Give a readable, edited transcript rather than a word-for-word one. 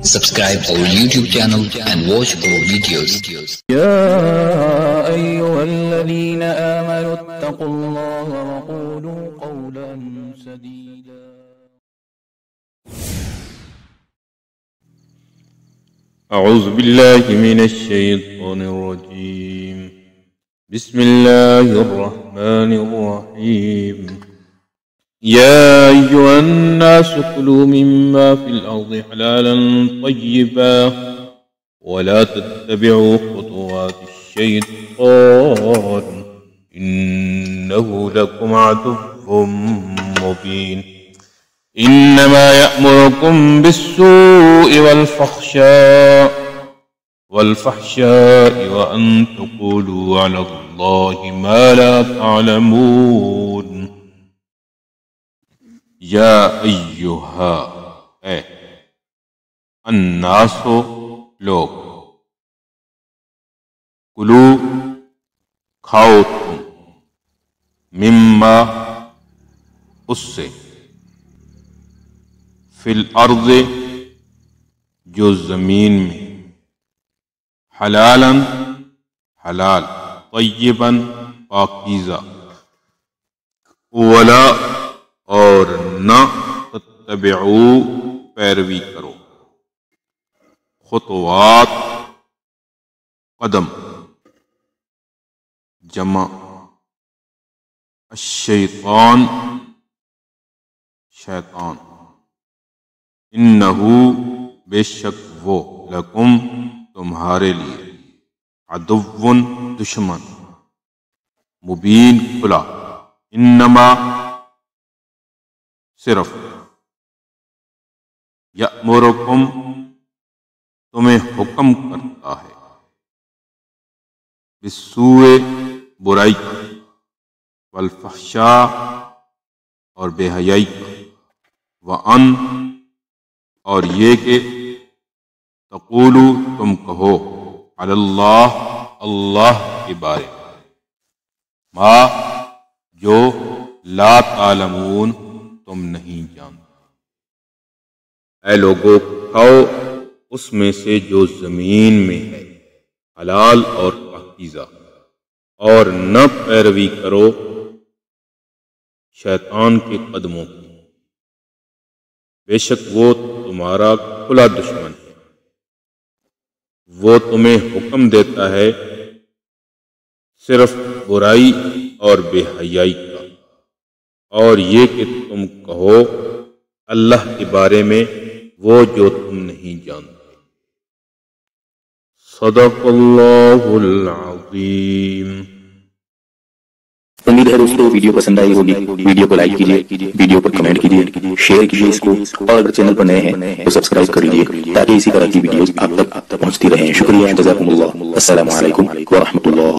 Subscribe our YouTube channel and watch our videos. يا أيها الذين آمنوا اتقوا الله وقولوا قولا سديدا. أعوذ بالله من الشيطان الرجيم. بسم الله الرحمن الرحيم. يا أيها الناس كلوا مما في الأرض حلالا طيبا ولا تتبعوا خطوات الشيطان إنه لكم عدو مبين. إنما يأمركم بالسوء والفحشاء وأن تقولوا على الله ما لا تعلمون. یا ایہا اے الناسو لوگ، کلو کھاؤ تم، مما اس سے، فی الارض جو زمین میں، حلالا حلال، طیبا پاکیزہ، ولا اور نہ تتبعو پیروی کرو، خطوات قدم جمع الشیطان شیطان، انہو بے شک وہ، لکم تمہارے لیے، عدو دشمن، مبین کھلا، انما صرف، یأمرکم تمہیں حکم کرتا ہے، بالسوء برائی، والفحشاء اور بے حیائی، وان اور یہ کہ تقولو تم کہو، علی اللہ اللہ کے بارے، ما جو لا تعلمون تم نہیں جانتے۔ اے لوگو، کھاؤ اس میں سے جو زمین میں ہے، حلال اور پاکیزہ، اور نہ پیروی کرو شیطان کے قدموں کی، بے شک وہ تمہارا کھلا دشمن ہے۔ وہ تمہیں حکم دیتا ہے صرف برائی اور بے حیائی کا، اور یہ کہ تم کہو اللہ کے بارے میں وہ جو تم نہیں جانتے۔ صدق اللہ العظیم۔ امید ہے دوستو ویڈیو پسند آئی ہوگی، ویڈیو کو لائک کیجئے، ویڈیو پر کمنٹ کیجئے، شیئر کیجئے اس کو، اور اگر چینل پر نئے ہیں تو سبسکرائب کر لیجئے تاکہ اسی طرح کی ویڈیوز آپ تک پہنچتی رہیں۔ شکریہ، جزاکم اللہ، السلام علیکم ورحمۃ اللہ۔